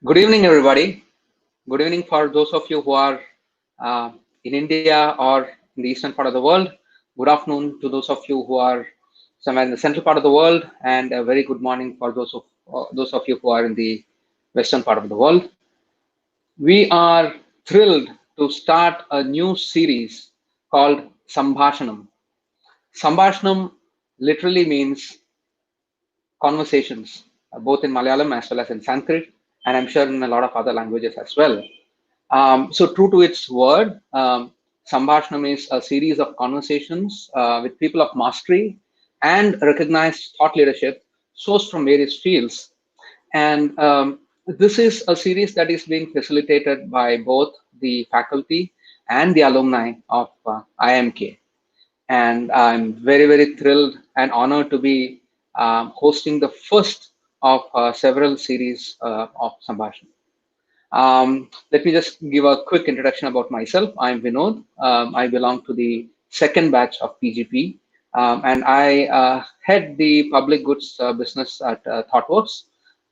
Good evening, everybody. Good evening for those of you who are in India or in the eastern part of the world. Good afternoon to those of you who are somewhere in the central part of the world, and a very good morning for those of you who are in the western part of the world. We are thrilled to start a new series called Sambhashanam. Sambhashanam literally means conversations, both in Malayalam as well as in Sanskrit, and I'm sure in a lot of other languages as well. So true to its word, Sambhashanam is a series of conversations with people of mastery and recognized thought leadership sourced from various fields. And this is a series that is being facilitated by both the faculty and the alumni of IIMK. And I'm very, very thrilled and honored to be hosting the first of several series of Sambhashanam. Let me just give a quick introduction about myself. I'm Vinod. I belong to the second batch of PGP, and I head the public goods business at ThoughtWorks.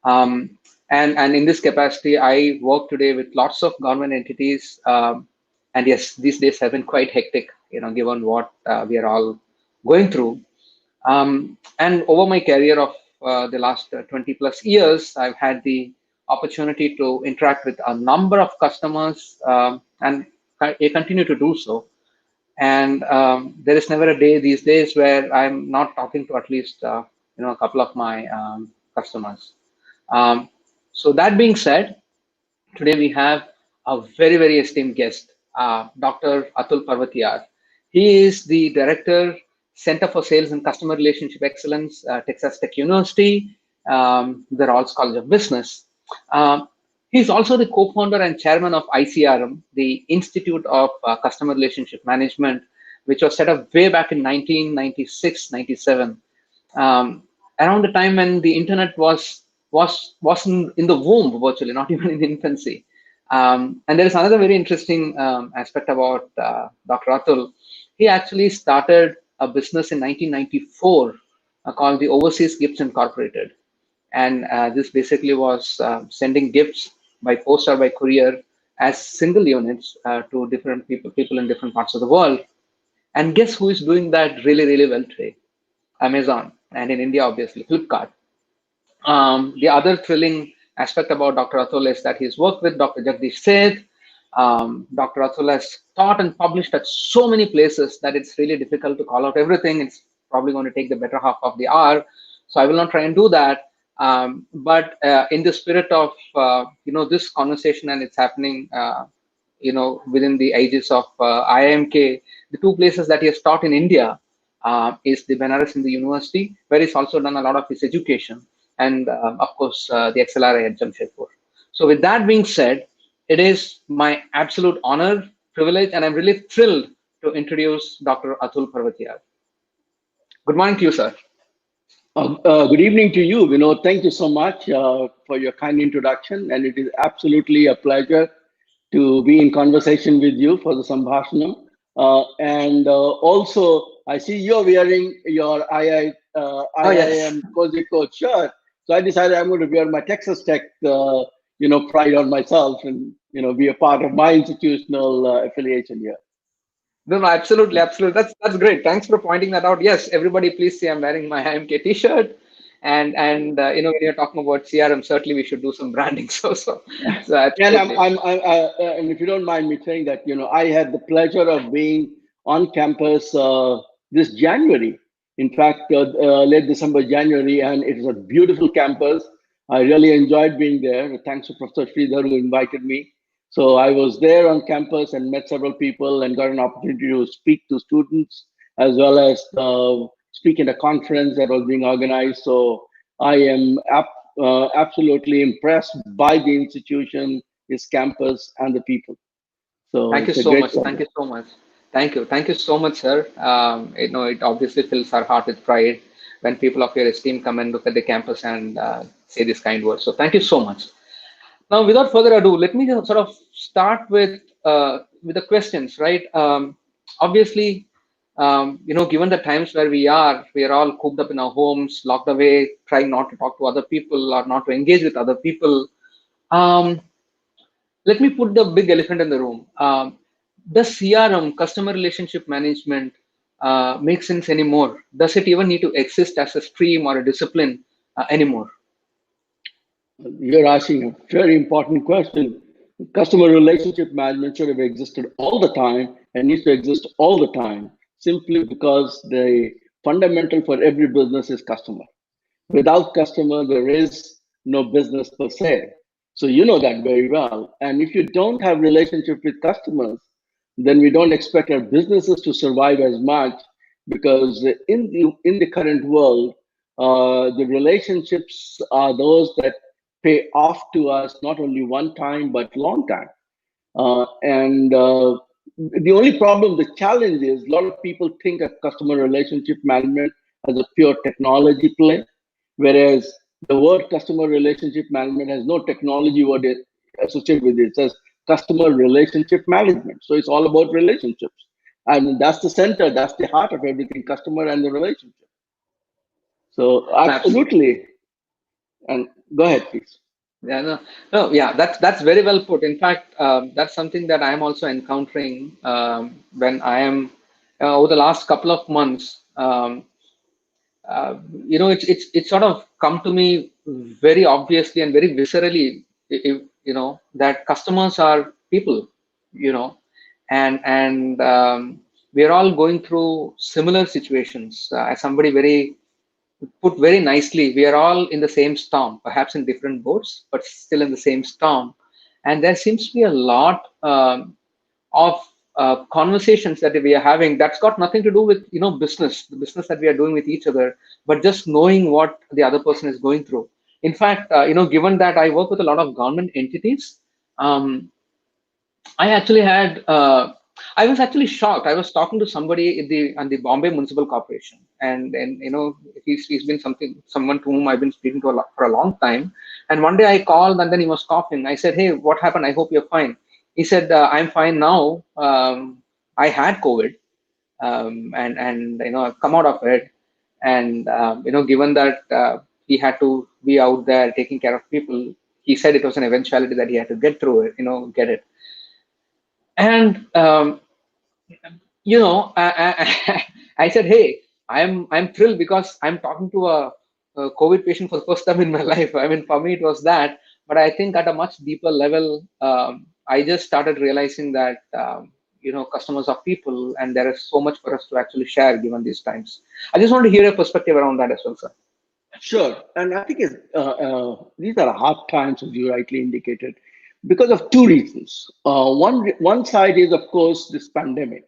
And in this capacity, I work today with lots of government entities. And yes, these days have been quite hectic, given what we are all going through. And over my career of the last 20 plus years, I've had the opportunity to interact with a number of customers, and I continue to do so. And there is never a day these days where I'm not talking to at least a couple of my customers. Um, so that being said, today we have a very, very esteemed guest, Dr. Atul Parvatiyar. He is the Director, Center for Sales and Customer Relationship Excellence, Texas Tech University, the Rawls College of Business. He's also the co-founder and chairman of ICRM, the Institute of Customer Relationship Management, which was set up way back in 1996, 97. Around the time when the internet was in the womb virtually, not even in infancy. And there is another very interesting aspect about Dr. Atul. He actually started a business in 1994 called the Overseas Gifts Incorporated. And this basically was sending gifts by post or by courier as single units to different people in different parts of the world. And guess who is doing that really, really well today? Amazon, and in India, obviously, Flipkart. The other thrilling aspect about Dr. Atul is that he's worked with Dr. Jagdish Seth. Dr. Atul has taught and published at so many places that it's really difficult to call out everything. It's probably going to take the better half of the hour. So I will not try and do that. But in the spirit of this conversation, and it's happening within the ages of IIMK, the two places that he has taught in India is the Benares Hindu University, where he's also done a lot of his education, and of course the XLRI at Jamshedpur. So with that being said, it is my absolute honor, privilege, and I'm really thrilled to introduce Dr. Atul Parvatiyar. Good morning to you, sir. Good evening to you, Vinod. Thank you so much for your kind introduction, and it is absolutely a pleasure to be in conversation with you for the Sambhashanam. And also, I see you're wearing your IIM Kozhikode shirt, so I decided I'm going to wear my Texas Tech, pride on myself, and be a part of my institutional affiliation here. No, absolutely. That's great. Thanks for pointing that out. Yes, everybody, please see I'm wearing my IMK T-shirt, and when you're talking about CRM, certainly we should do some branding. So absolutely. And if you don't mind me saying that, I had the pleasure of being on campus this January. In fact, late December, January, and it was a beautiful campus. I really enjoyed being there. Thanks to Professor Sridhar who invited me. So I was there on campus and met several people and got an opportunity to speak to students as well as speak in a conference that was being organized. So I am absolutely impressed by the institution, its campus, and the people. So thank you so much. Thank you so much. Thank you so much, sir. It obviously fills our heart with pride when people of your esteem come and look at the campus and say this kind words. So thank you so much. Now, without further ado, let me just sort of start with the questions, right? Obviously, given the times where we are all cooped up in our homes, locked away, trying not to talk to other people or not to engage with other people. Um, Let me put the big elephant in the room. Does CRM, customer relationship management, make sense anymore? Does it even need to exist as a stream or a discipline anymore? You're asking a very important question. Customer relationship management should have existed all the time and needs to exist all the time, simply because the fundamental for every business is customer. Without customer, there is no business per se. So you know that very well. And if you don't have relationship with customers, then we don't expect our businesses to survive as much, because in the current world, the relationships are those that pay off to us not only one time but long time. And the only problem, the challenge is, a lot of people think of customer relationship management as a pure technology play, whereas the word customer relationship management has no technology word associated with it. It says customer relationship management. So it's all about relationships. And that's the center, that's the heart of everything, customer and the relationship. So Absolutely. absolutely. And go ahead, please. Yeah, no, yeah, that's very well put. In fact, that's something that I am also encountering when I am over the last couple of months. It's sort of come to me very obviously and very viscerally, that customers are people, you know, and we're all going through similar situations. As somebody very put very nicely, we are all in the same storm, perhaps in different boats, but still in the same storm. And there seems to be a lot of conversations that we are having that's got nothing to do with the business that we are doing with each other, but just knowing what the other person is going through. In fact, given that I work with a lot of government entities, um, I actually had. I was actually shocked. I was talking to somebody in the Bombay Municipal Corporation, and he's been someone to whom I've been speaking to for a long time. And one day I called, and then he was coughing. I said, "Hey, what happened? I hope you're fine." He said, "I'm fine now. I had COVID, and I've come out of it, and given that he had to be out there taking care of people, he said it was an eventuality that he had to get through it, get it." And I said, "Hey, I'm thrilled because I'm talking to a COVID patient for the first time in my life." I mean, for me it was that, but I think at a much deeper level, I just started realizing that customers are people, and there is so much for us to actually share given these times. I just want to hear your perspective around that as well, sir. Sure. And I think these are hard times, as you rightly indicated, because of two reasons. One side is, of course, this pandemic,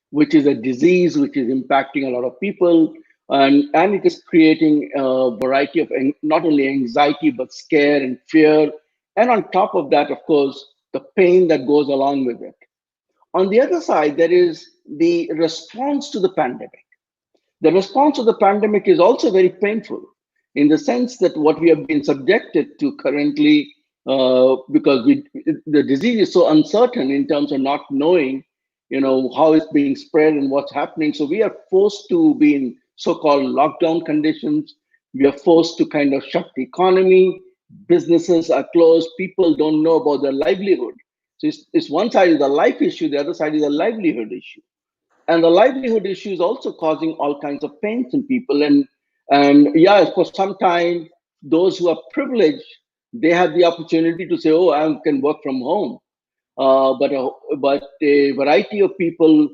which is a disease which is impacting a lot of people, and it is creating a variety of not only anxiety, but scare and fear. And on top of that, of course, the pain that goes along with it. On the other side, there is the response to the pandemic. The response to the pandemic is also very painful, in the sense that what we have been subjected to currently, because the disease is so uncertain in terms of not knowing, how it's being spread and what's happening. So we are forced to be in so-called lockdown conditions. We are forced to kind of shut the economy. Businesses are closed. People don't know about their livelihood. So it's one side is a life issue, the other side is a livelihood issue. And the livelihood issue is also causing all kinds of pains in people. And yeah, for some time, those who are privileged, they have the opportunity to say, "Oh, I can work from home." But a variety of people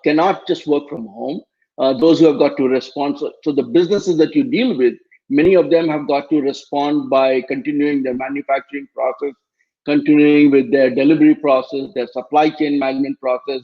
cannot just work from home. Those who have got to respond. So the businesses that you deal with, many of them have got to respond by continuing their manufacturing process, continuing with their delivery process, their supply chain management process,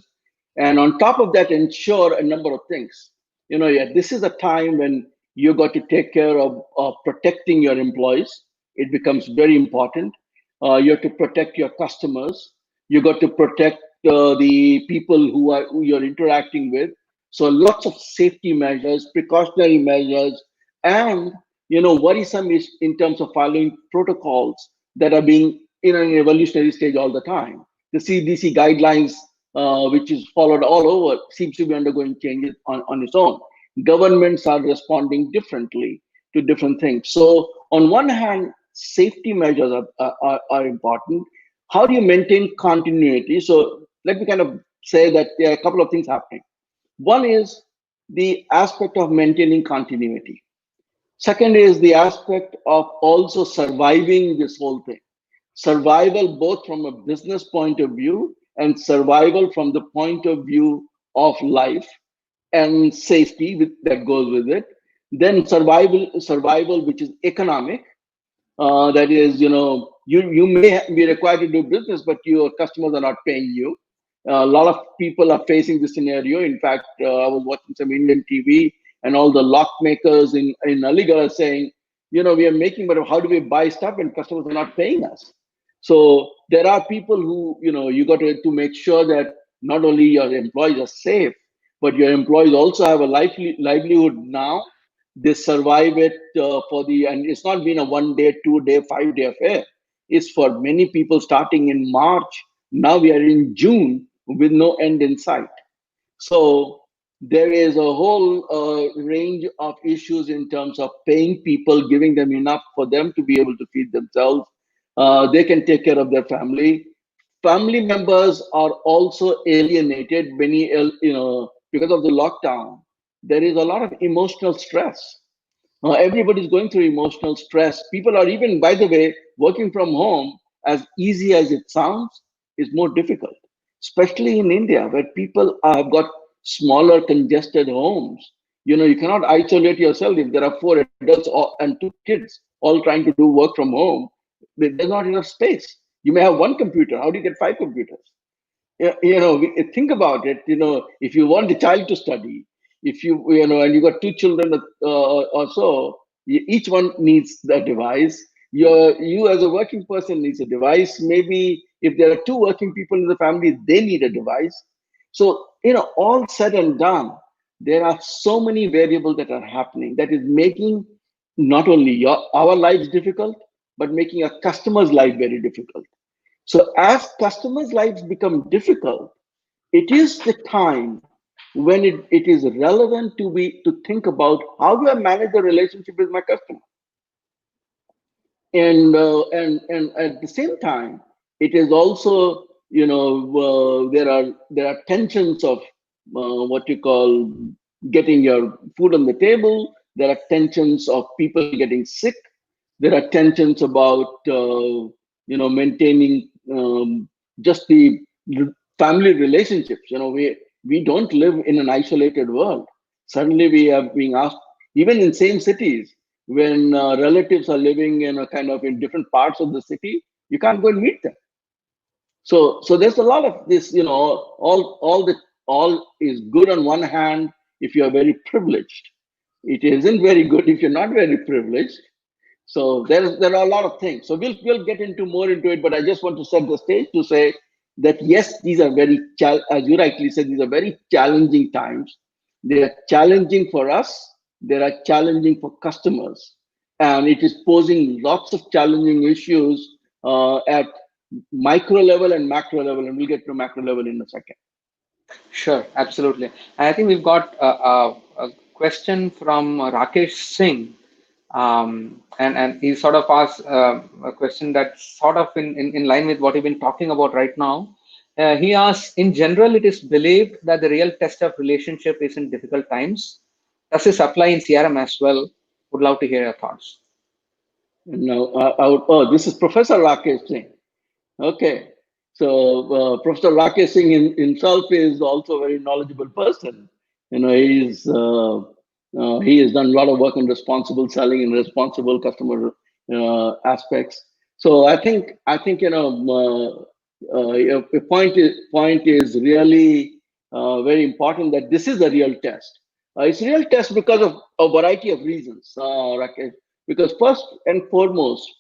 and on top of that, ensure a number of things. Yeah, this is a time when you got to take care of protecting your employees. It becomes very important. You have to protect your customers. You got to protect the people who you're interacting with. So lots of safety measures, precautionary measures, and worrisome is in terms of following protocols that are being in an evolutionary stage all the time. The CDC guidelines, which is followed all over, seems to be undergoing changes on its own. Governments are responding differently to different things. So on one hand, safety measures are important. How do you maintain continuity? So let me kind of say that there are a couple of things happening. One is the aspect of maintaining continuity. Second is the aspect of also surviving this whole thing. Survival both from a business point of view and survival from the point of view of life and safety that goes with it. Then survival which is economic. That is, you may be required to do business, but your customers are not paying you. A lot of people are facing this scenario. In fact, I was watching some Indian TV, and all the lock makers in Aligarh are saying, we are making, but how do we buy stuff and customers are not paying us? So there are people who, you got to make sure that not only your employees are safe, but your employees also have a livelihood now. They survive it and it's not been a 1 day, 2 day, 5 day affair. It's for many people starting in March. Now we are in June with no end in sight. So there is a whole range of issues in terms of paying people, giving them enough for them to be able to feed themselves. They can take care of their family. Family members are also alienated. Many, because of the lockdown, there is a lot of emotional stress. Everybody's going through emotional stress. People are even, by the way, working from home, as easy as it sounds, is more difficult, especially in India, where people have got smaller, congested homes. You cannot isolate yourself if there are 4 adults and 2 kids all trying to do work from home. There's not enough space. You may have 1 computer. How do you get 5 computers? Think about it. If you want the child to study, if and you got 2 children or so, each one needs the device. You as a working person needs a device. Maybe if there are 2 working people in the family, they need a device. So all said and done, there are so many variables that are happening that is making not only our lives difficult, but making a customer's life very difficult. So as customers' lives become difficult, it is the time when it is relevant to think about how do I manage the relationship with my customer. And at the same time, it is also there are tensions of what you call getting your food on the table. There are tensions of people getting sick. There are tensions about maintaining just the family relationships. We don't live in an isolated world. Suddenly we are being asked, even in same cities, when relatives are living in a kind of in different parts of the city, you can't go and meet them. So there's a lot of this. All is good on one hand if you are very privileged. It isn't very good if you're not very privileged. So there are a lot of things. So we'll get more into it, but I just want to set the stage to say that yes, these are as you rightly said, these are very challenging times. They are challenging for us. They are challenging for customers, and it is posing lots of challenging issues at micro level and macro level, and we'll get to macro level in a second. Sure, absolutely. And I think we've got a question from Rakesh Singh. And he sort of asked a question that's sort of in line with what we've been talking about right now. He asks, in general, it is believed that the real test of relationship is in difficult times. Does this apply in CRM as well? Would love to hear your thoughts. This is Professor Rakesh Singh. Okay. So Professor Rakesh Singh himself is also a very knowledgeable person. He has done a lot of work on responsible selling and responsible customer aspects. So I think your point is really very important, that this is a real test. It's a real test because of a variety of reasons, Rakesh. Because first and foremost,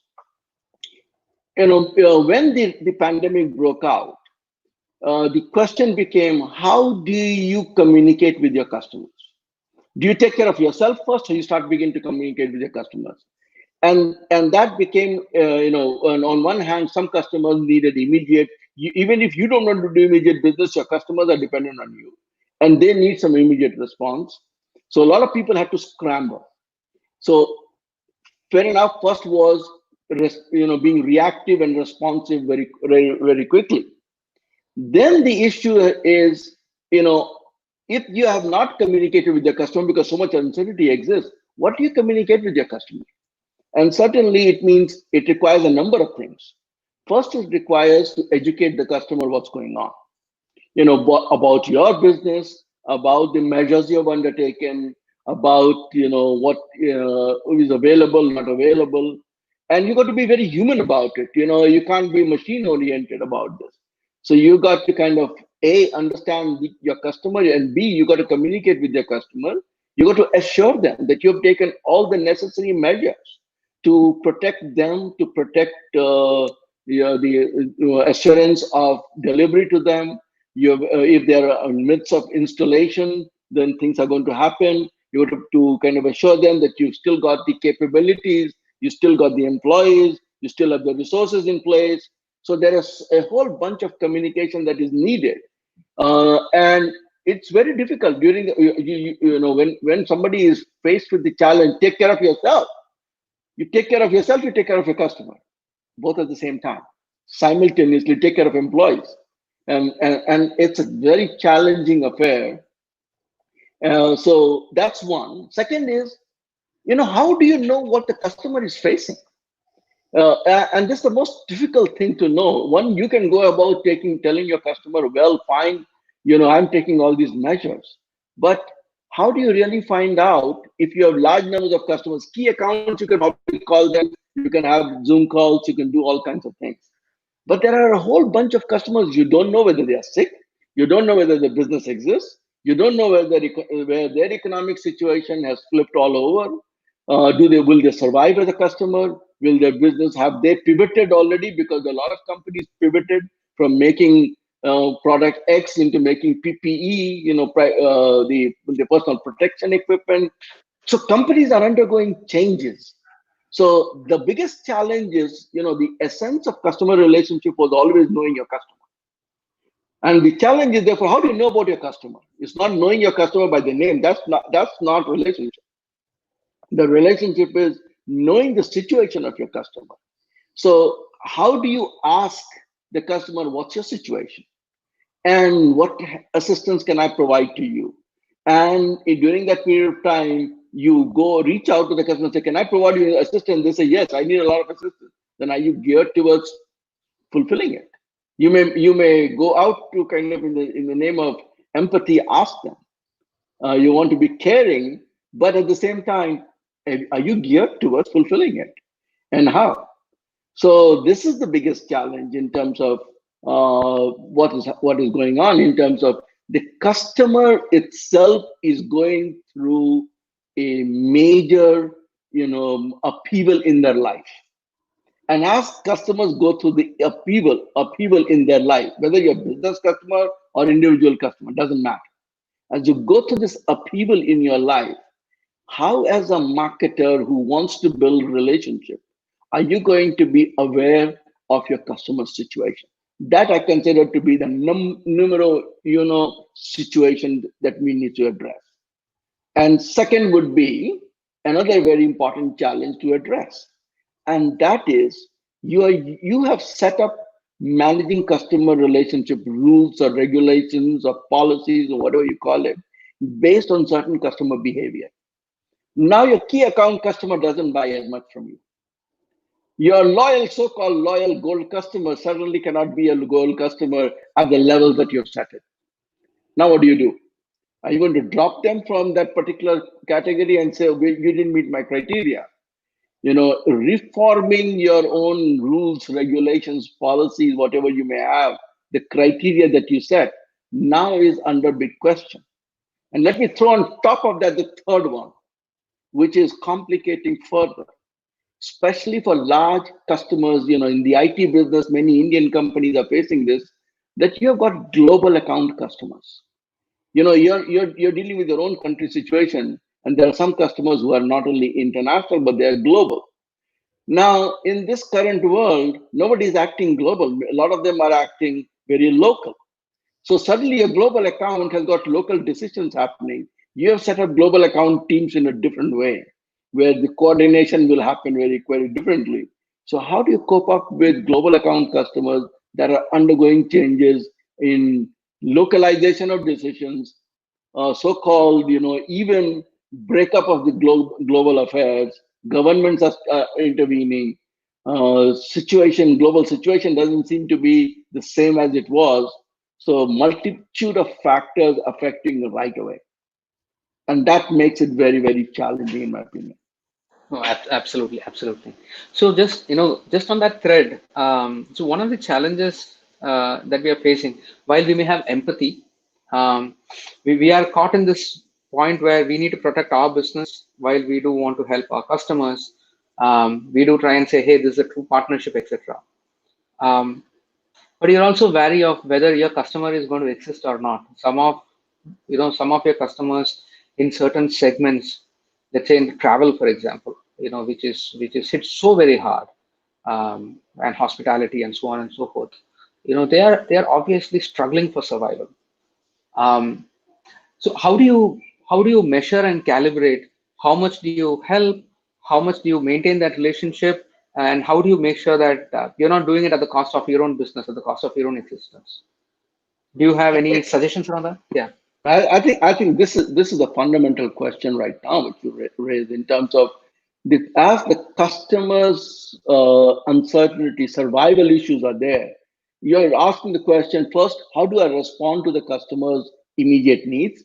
when the pandemic broke out, the question became, how do you communicate with your customers? Do you take care of yourself first, or you begin to communicate with your customers? And that became, on one hand, some customers needed immediate, even if you don't want to do immediate business, your customers are dependent on you, and they need some immediate response. So a lot of people had to scramble. So fair enough, first was being reactive and responsive very quickly. Then the issue is, if you have not communicated with your customer because so much uncertainty exists, what do you communicate with your customer? And certainly it means it requires a number of things. First, it requires to educate the customer what's going on, about your business, about the measures you have undertaken, about, what is available, not available. And you got to be very human about it. You can't be machine oriented about this. So you got to kind of understand your customer, and B, you got to communicate with your customer. You got to assure them that you have taken all the necessary measures to protect them, to protect the assurance of delivery to them. If they're in midst of installation, then things are going to happen. You have to kind of assure them that you've still got the capabilities, you still got the employees, you still have the resources in place. So there is a whole bunch of communication that is needed, and it's very difficult during when somebody is faced with the challenge. Take care of yourself. You take care of yourself. You take care of your customer, both at the same time. Simultaneously, take care of employees, and it's a very challenging affair. So that's one. Second is, how do you know what the customer is facing? And this is the most difficult thing to know. One, you can go about telling your customer, well, fine, I'm taking all these measures. But how do you really find out if you have large numbers of customers? Key accounts, you can probably call them, you can have Zoom calls, you can do all kinds of things. But there are a whole bunch of customers, you don't know whether they are sick, you don't know whether the business exists, you don't know where their economic situation has flipped all over. Will they survive as a customer? Will their business, have they pivoted already? Because a lot of companies pivoted from making product X into making PPE, the personal protection equipment. So companies are undergoing changes. So the biggest challenge is, the essence of customer relationship was always knowing your customer. And the challenge is, therefore, how do you know about your customer? It's not knowing your customer by the name. That's not relationship. The relationship is knowing the situation of your customer. So how do you ask the customer, what's your situation? And what assistance can I provide to you? And during that period of time, you go reach out to the customer and say, can I provide you assistance? They say, yes, I need a lot of assistance. Then are you geared towards fulfilling it? You may go out to kind of in the name of empathy, ask them. You want to be caring, but at the same time, are you geared towards fulfilling it? And how? So this is the biggest challenge in terms of what is going on, in terms of the customer itself is going through a major upheaval in their life. And as customers go through the upheaval in their life, whether you're a business customer or individual customer, doesn't matter. As you go through this upheaval in your life, how, as a marketer who wants to build relationship, are you going to be aware of your customer's situation? That I consider to be the numero situation that we need to address. And second would be another very important challenge to address. And that is, you have set up managing customer relationship rules or regulations or policies or whatever you call it, based on certain customer behavior. Now your key account customer doesn't buy as much from you. Your loyal, so-called loyal gold customer certainly cannot be a gold customer at the level that you've set it. Now what do? Are you going to drop them from that particular category and say, you didn't meet my criteria? Reforming your own rules, regulations, policies, whatever you may have, the criteria that you set now is under big question. And let me throw on top of that the third one, which is complicating further, especially for large customers. In the IT business, many Indian companies are facing this, that you have got global account customers. You're dealing with your own country situation, and there are some customers who are not only international, but they are global. Now, in this current world, nobody is acting global. A lot of them are acting very local. So suddenly a global account has got local decisions happening. You have set up global account teams in a different way, where the coordination will happen very, very differently. So how do you cope up with global account customers that are undergoing changes in localization of decisions, so-called, even breakup of the global affairs, governments are intervening, global situation doesn't seem to be the same as it was. So multitude of factors affecting right away. And that makes it very, very challenging in my opinion. No, absolutely, absolutely. So just just on that thread, so one of the challenges that we are facing, while we may have empathy, um, we are caught in this point where we need to protect our business while we do want to help our customers. We do try and say, hey, this is a true partnership, etc. Um, but you're also wary of whether your customer is going to exist or not. Some of your customers in certain segments, let's say in travel, for example, which is hit so very hard, and hospitality and so on and so forth. They are obviously struggling for survival. Um, so how do you measure and calibrate how much do you help, how much do you maintain that relationship, and how do you make sure that you're not doing it at the cost of your own business, at the cost of your own existence? Do you have any suggestions around that? Yeah. I think this is a fundamental question right now, which you raise in terms of as the customers' uncertainty, survival issues are there. You're asking the question first: how do I respond to the customer's immediate needs?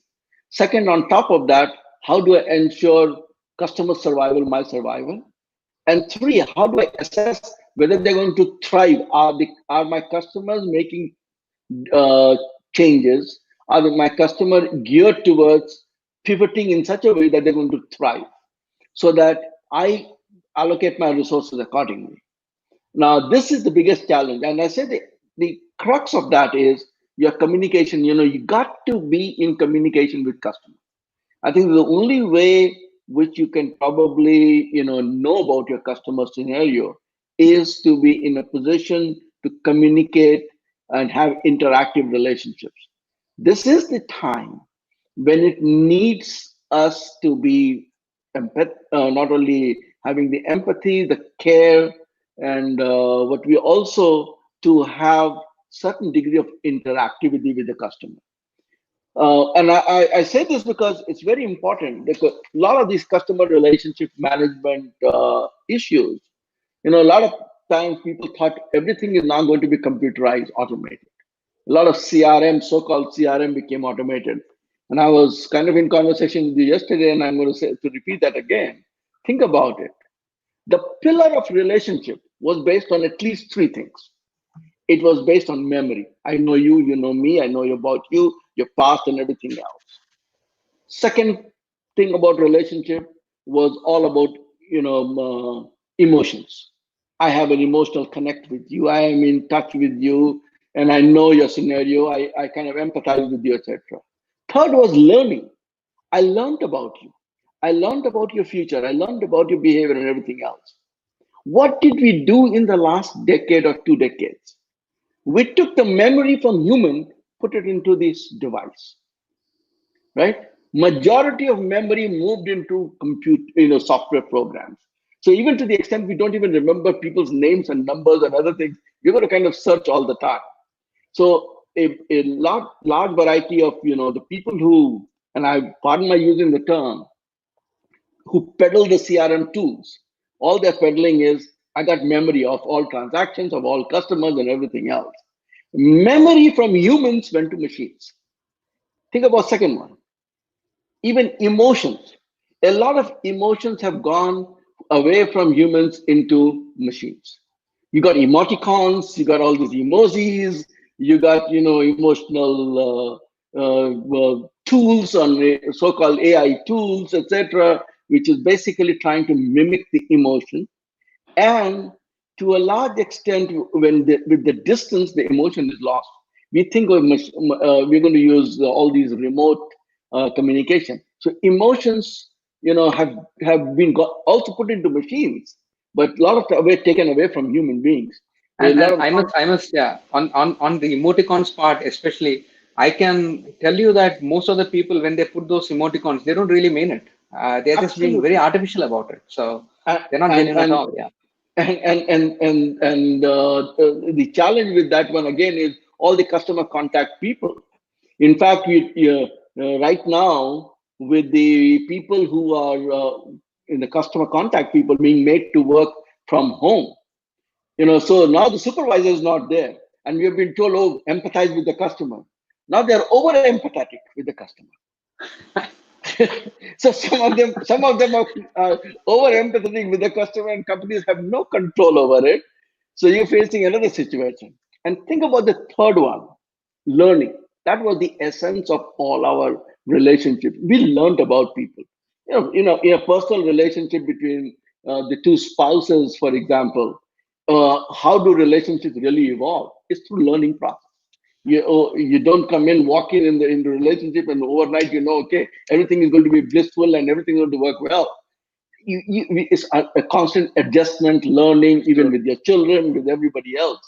Second, on top of that, how do I ensure customer survival, my survival? And three, how do I assess whether they're going to thrive? Are my customers making uh, changes? Are my customer geared towards pivoting in such a way that they're going to thrive, so that I allocate my resources accordingly? Now, this is the biggest challenge. And I say the crux of that is your communication. You got to be in communication with customers. I think the only way which you can probably know about your customer scenario is to be in a position to communicate and have interactive relationships. This is the time when it needs us to be not only having the empathy, the care, and what we also to have certain degree of interactivity with the customer. And I say this because it's very important, because a lot of these customer relationship management issues, a lot of times people thought everything is now going to be computerized, automated. A lot of CRM, so-called CRM, became automated. And I was kind of in conversation with you yesterday, and I'm going to repeat that again. Think about it. The pillar of relationship was based on at least three things. It was based on memory. I know you, you know me, I know about you, your past, and everything else. Second thing about relationship was all about emotions. I have an emotional connect with you. I am in touch with you, and I know your scenario. I kind of empathize with you, etc. Third was learning. I learned about you. I learned about your future. I learned about your behavior and everything else. What did we do in the last decade or 2 decades? We took the memory from human, put it into this device, right? Majority of memory moved into software programs. So even to the extent we don't even remember people's names and numbers and other things, we've got to kind of search all the time. So a large variety of the people who, and I pardon my using the term, who peddle the CRM tools, all they're peddling is I got memory of all transactions, of all customers and everything else. Memory from humans went to machines. Think about second one. Even emotions. A lot of emotions have gone away from humans into machines. You got emoticons, you got all these emojis, you got emotional tools on so-called AI tools, etc., which is basically trying to mimic the emotion. And to a large extent, with the distance, the emotion is lost. We think we're going to use all these remote communication. So emotions, have been also put into machines, but a lot of taken away from human beings. A And lot and of I must yeah, on the emoticons part especially, I can tell you that most of the people, when they put those emoticons, they don't really mean it. They're just being very absolutely, artificial about it. So and they're not and, genuine at and all. Yeah. The challenge with that one again is all the customer contact people. In fact, right now, with the people who are in the customer contact people being made to work from home, so now the supervisor is not there, and we have been told, oh, empathize with the customer. Now they're over empathetic with the customer. So some of them are over empathetic with the customer, and companies have no control over it. So you're facing another situation. And think about the third one, learning. That was the essence of all our relationships. We learned about people. In a personal relationship between the two spouses, for example, how do relationships really evolve? It's through learning process. You don't come in, walk in the relationship, and overnight okay, everything is going to be blissful and everything is going to work well. It's a constant adjustment, learning, even with your children, with everybody else.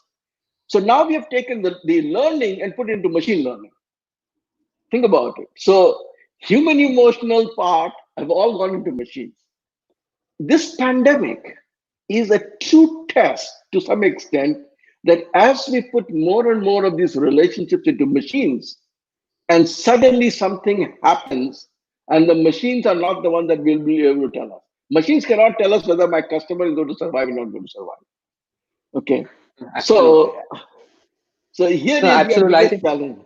So now we have taken the learning and put it into machine learning. Think about it. So human emotional part have all gone into machines. This pandemic is a true test to some extent that as we put more and more of these relationships into machines, and suddenly something happens, and the machines are not the one that will be able to tell us. Machines cannot tell us whether my customer is going to survive or not going to survive. Okay. Absolutely. So here No, is your absolutely. biggest challenge.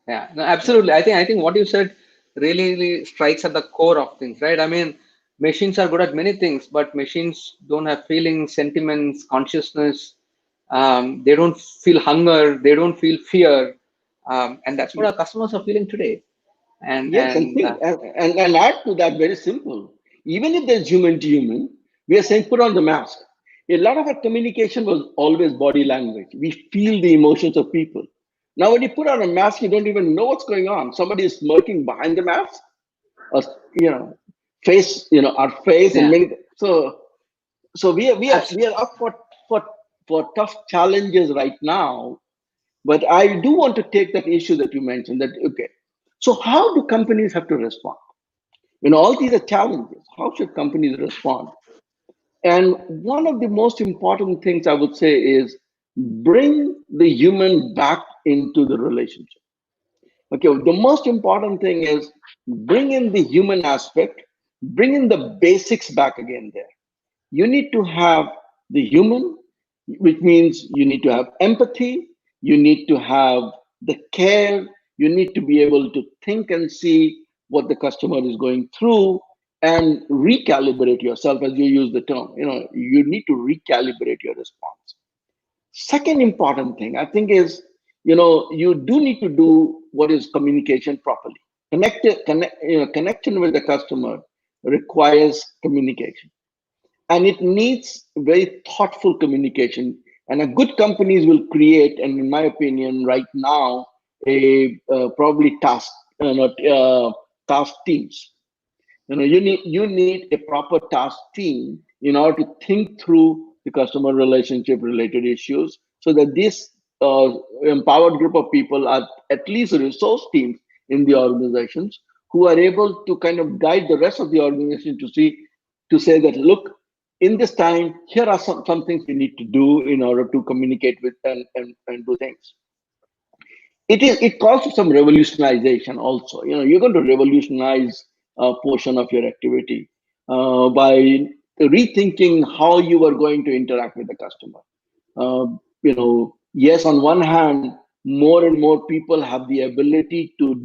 Yeah, no, absolutely. I think what you said really strikes at the core of things, right? I mean, machines are good at many things, but machines don't have feelings, sentiments, consciousness. They don't feel hunger. They don't feel fear, and that's what our customers are feeling today. And Yes, and and think and add to that, very simple. Even if there's human to human, we are saying put on the mask. A lot of our communication was always body language. We feel the emotions of people. Now, when you put on a mask, you don't even know what's going on. Somebody is smirking behind the mask, or face, our face, and yeah, many. So we abs- are up for tough challenges right now. But I do want to take that issue that you mentioned. That okay, so how do companies have to respond? All these are challenges. How should companies respond? And one of the most important things I would say is bring the human back into the relationship. Okay, the most important thing is bring in the human aspect, bring in the basics back again there. You need to have the human, which means you need to have empathy, you need to have the care, you need to be able to think and see what the customer is going through and recalibrate yourself, as you use the term. You need to recalibrate your response. Second important thing I think is, you do need to do what is communication properly. Connection with the customer requires communication, and it needs very thoughtful communication. And a good companies will create, and in my opinion right now, a probably task teams. You need a proper task team in order to think through the customer relationship related issues, so that this uh, empowered group of people are at least resource teams in the organizations, who are able to kind of guide the rest of the organization to say that, look, in this time, here are some things we need to do in order to communicate with and do things. It calls for some revolutionization also. You're going to revolutionize a portion of your activity by rethinking how you are going to interact with the customer. Yes, on one hand, more and more people have the ability to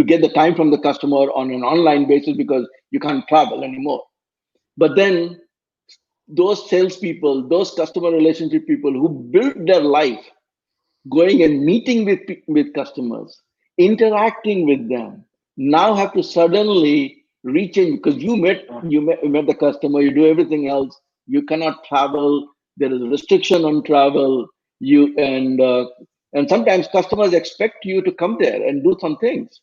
get the time from the customer on an online basis because you can't travel anymore. But then those salespeople, those customer relationship people who built their life going and meeting with customers, interacting with them, now have to suddenly rechanged, because you met the customer, you do everything else, you cannot travel, there is a restriction on travel, you and sometimes customers expect you to come there and do some things,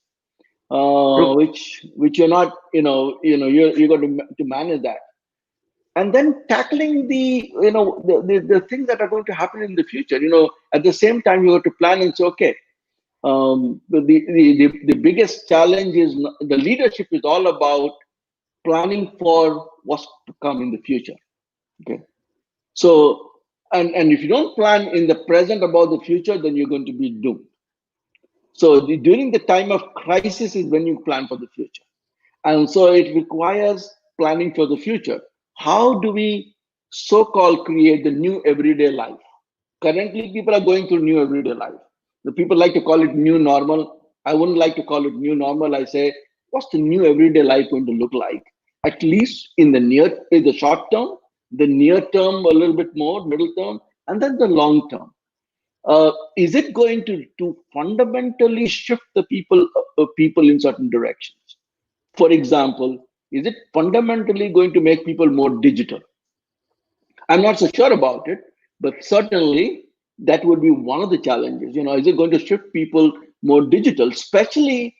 true. which you're not, you're going to manage that. And then tackling the things that are going to happen in the future. At the same time, you have to plan and say, okay, the biggest challenge is the leadership is all about planning for what's to come in the future. Okay. So, and if you don't plan in the present about the future, then you're going to be doomed. So during the time of crisis is when you plan for the future. And so it requires planning for the future. How do we so-called create the new everyday life? Currently, people are going through new everyday life. The people like to call it new normal. I wouldn't like to call it new normal. I say, what's the new everyday life going to look like? At least in the short term, the near term a little bit more, middle term, and then the long term. Is it going to fundamentally shift the people in certain directions? For example, is it fundamentally going to make people more digital? I'm not so sure about it, but certainly that would be one of the challenges. Is it going to shift people more digital, especially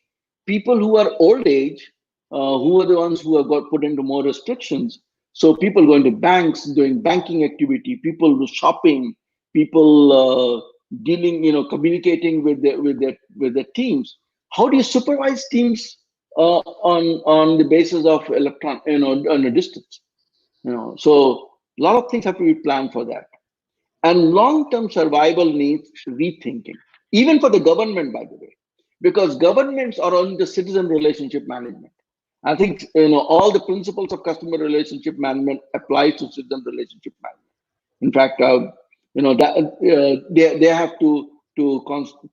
people who are old age, who are the ones who have got put into more restrictions? So people going to banks, doing banking activity, people shopping, people dealing, communicating with their teams. How do you supervise teams on the basis of on a distance? So a lot of things have to be planned for that. And long-term survival needs rethinking, even for the government, by the way, because governments are on the citizen relationship management. I think all the principles of customer relationship management apply to citizen relationship management. In fact, that they have to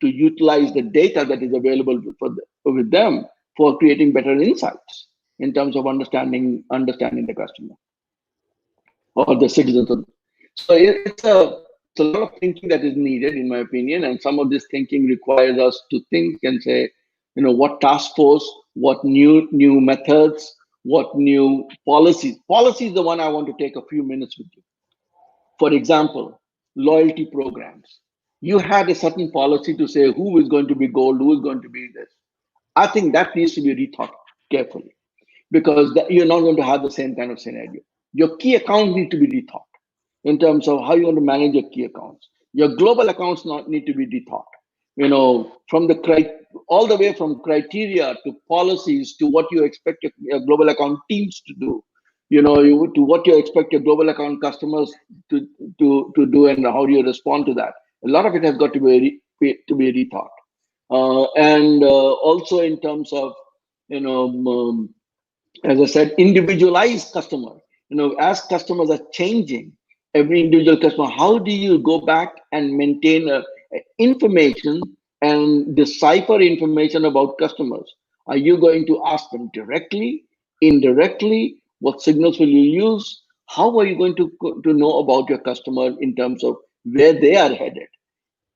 utilize the data that is available with them for creating better insights in terms of understanding the customer or the citizens. So it's a lot of thinking that is needed, in my opinion, and some of this thinking requires us to think and say, what task force, what new methods, what new policies. Policy is the one I want to take a few minutes with you. For example, loyalty programs. You had a certain policy to say who is going to be gold, who is going to be this. I think that needs to be rethought carefully because you're not going to have the same kind of scenario. Your key accounts need to be rethought in terms of how you want to manage your key accounts. Your global accounts need to be rethought. From all the way from criteria to policies to what you expect your global account teams to do. To what you expect your global account customers to do and how do you respond to that. A lot of it has got to be rethought, and also in terms of as I said, individualized customer. As customers are changing, every individual customer, how do you go back and maintain information and decipher information about customers? Are you going to ask them directly, indirectly? What signals will you use? How are you going to know about your customer in terms of where they are headed?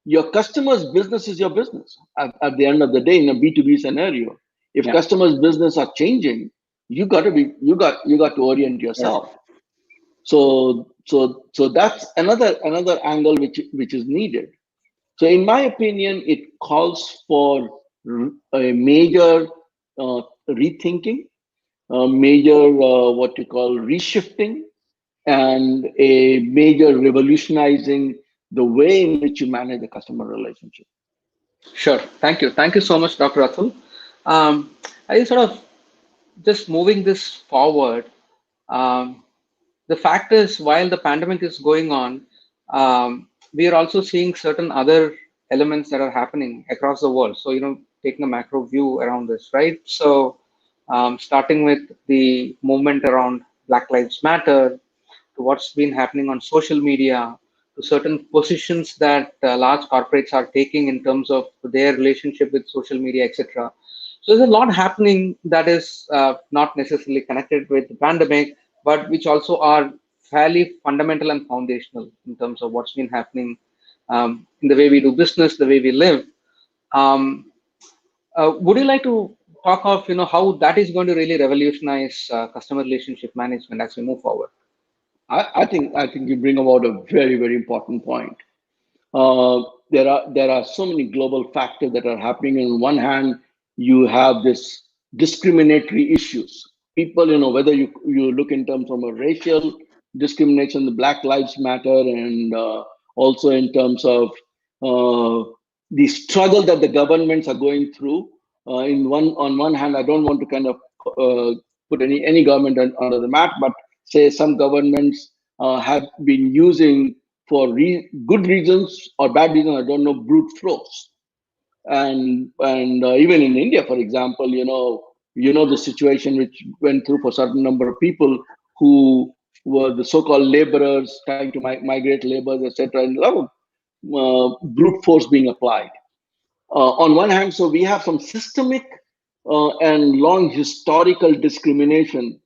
Your customer's business is your business at the end of the day in a B2B scenario. If Yeah. customers' business are changing, you got to orient Right. yourself. So that's another angle which is needed. So in my opinion, it calls for a major rethinking, a major what you call reshifting, and a major revolutionizing the way in which you manage the customer relationship. Sure. Thank you. Thank you so much, Dr. Atul. I sort of just moving this forward. Um, the fact is, while the pandemic is going on, we are also seeing certain other elements that are happening across the world. So, taking a macro view around this, right? So, starting with the movement around Black Lives Matter, to what's been happening on social media, to certain positions that large corporates are taking in terms of their relationship with social media, etc. So there's a lot happening that is not necessarily connected with the pandemic, but which also are fairly fundamental and foundational in terms of what's been happening in the way we do business, the way we live. Um, would you like to talk of how that is going to really revolutionize customer relationship management as we move forward? I think you bring about a very, very important point. There are so many global factors that are happening. On one hand, you have this discriminatory issues. People, whether you look in terms of a racial discrimination, the Black Lives Matter, and also in terms of the struggle that the governments are going through. On one hand, I don't want to kind of put any government under the mat, but say some governments have been using for good reasons or bad reasons, I don't know, brute force. And even in India, for example, the situation which went through for a certain number of people who were the so-called laborers trying to migrate laborers, etc., and a lot of brute force being applied. On one hand, so we have some systemic and long historical discrimination.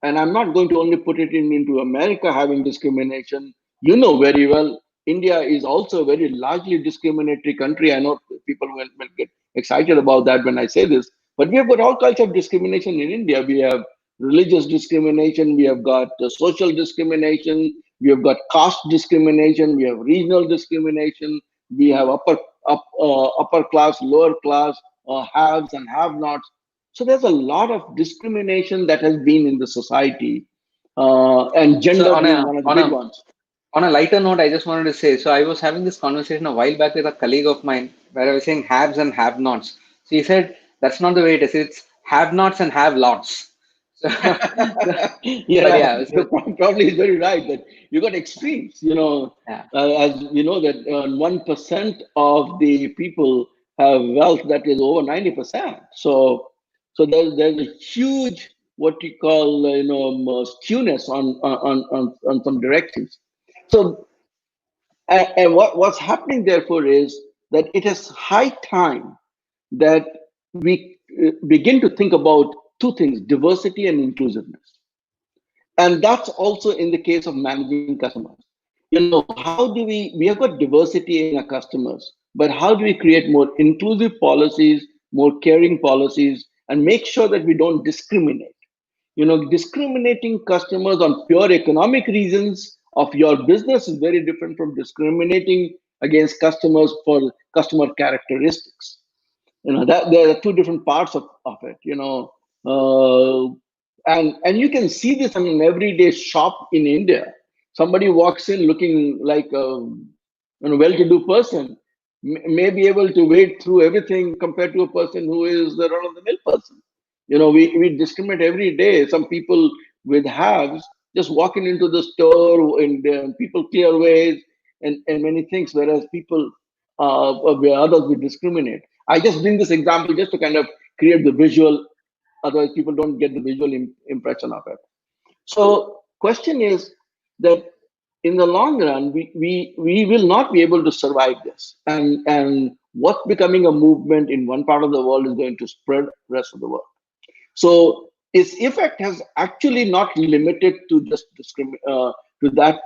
And I'm not going to only put it into America having discrimination. You know very well, India is also a very largely discriminatory country. I know people will get excited about that when I say this, but we have got all kinds of discrimination in India. We have religious discrimination, we have got social discrimination, we have got caste discrimination, we have regional discrimination, we have upper class, lower class, haves and have-nots. So there's a lot of discrimination that has been in the society, and gender So being one of the big ones. on a lighter note, I just wanted to say, so I was having this conversation a while back with a colleague of mine where I was saying haves and have-nots. So he said, that's not the way it is. It's have-nots and have-lots. So, but Yeah, yeah, so, probably is very right that you got extremes. yeah. As you know that 1% of the people have wealth that is over 90%. So there's a huge what you call skewness on some directions. So and what's happening therefore is that it is high time that we begin to think about two things: diversity and inclusiveness. And that's also in the case of managing customers. How do we have got diversity in our customers, but how do we create more inclusive policies, more caring policies, and make sure that we don't discriminate? Discriminating customers on pure economic reasons of your business is very different from discriminating against customers for customer characteristics. That there are two different parts of it. uh, and you can see this in an everyday shop in India. Somebody walks in looking like a well-to-do person, may be able to wade through everything compared to a person who is the run-of-the-mill person. We discriminate every day. Some people with haves just walking into the store, and people clear ways and many things, whereas people where others we discriminate. I just bring this example just to kind of create the visual, otherwise people don't get the visual impression of it. So question is that in the long run, we will not be able to survive this. And what's becoming a movement in one part of the world is going to spread the rest of the world. So its effect has actually not limited to just to that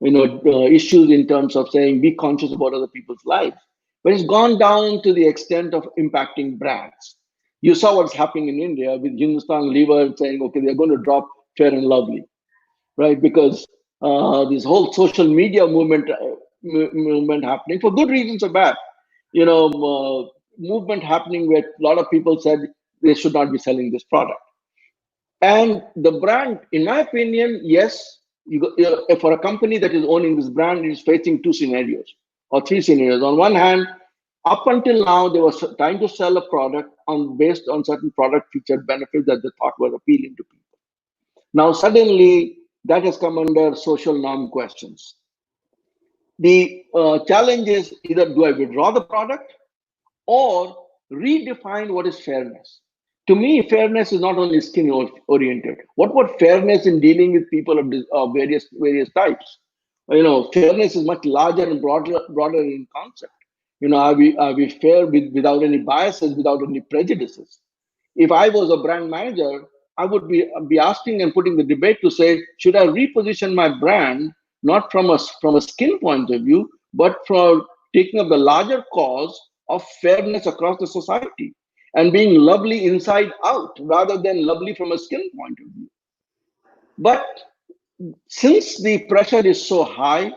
issues in terms of saying be conscious about other people's lives, but it's gone down to the extent of impacting brands. You saw what's happening in India with Hindustan Lever saying, okay, they're going to drop Fair and Lovely, right? Because this whole social media movement happening for good reasons or bad, movement happening where a lot of people said they should not be selling this product. And the brand, in my opinion, yes, for a company that is owning this brand, it is facing two scenarios or three scenarios. On one hand, up until now, they were trying to sell a product based on certain product feature benefits that they thought were appealing to people. Now, suddenly, that has come under social norm questions. The challenge is either do I withdraw the product or redefine what is fairness. To me, fairness is not only skin oriented. What fairness in dealing with people of various types? Fairness is much larger and broader in concept. Are we fair without any biases, without any prejudices? If I was a brand manager, I would be asking and putting the debate to say, should I reposition my brand not from a skin point of view, but from taking up the larger cause of fairness across the society and being lovely inside out rather than lovely from a skin point of view. But since the pressure is so high,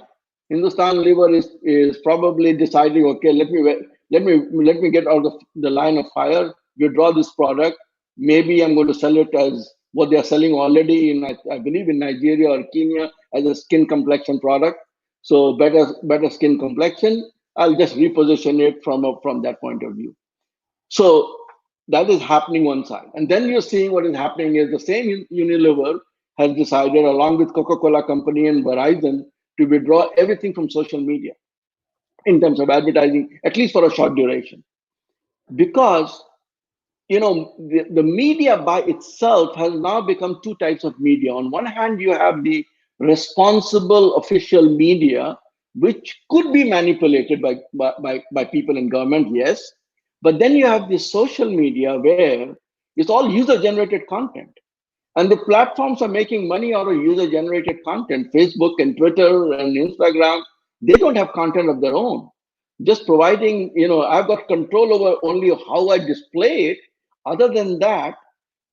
Hindustan Lever is probably deciding, okay, let me get out of the line of fire, withdraw this product. Maybe I'm going to sell it as what they are selling already in, I believe, in Nigeria or Kenya as a skin complexion product. So better skin complexion. I'll just reposition it from that point of view. So that is happening one side, and then you're seeing what is happening is the same Unilever has decided, along with Coca-Cola Company and Verizon, to withdraw everything from social media in terms of advertising, at least for a short duration. Because the media by itself has now become two types of media. On one hand, you have the responsible official media, which could be manipulated by people in government, yes. But then you have the social media where it's all user-generated content. And the platforms are making money out of user-generated content. Facebook and Twitter and Instagram, they don't have content of their own. Just providing, I've got control over only how I display it. Other than that,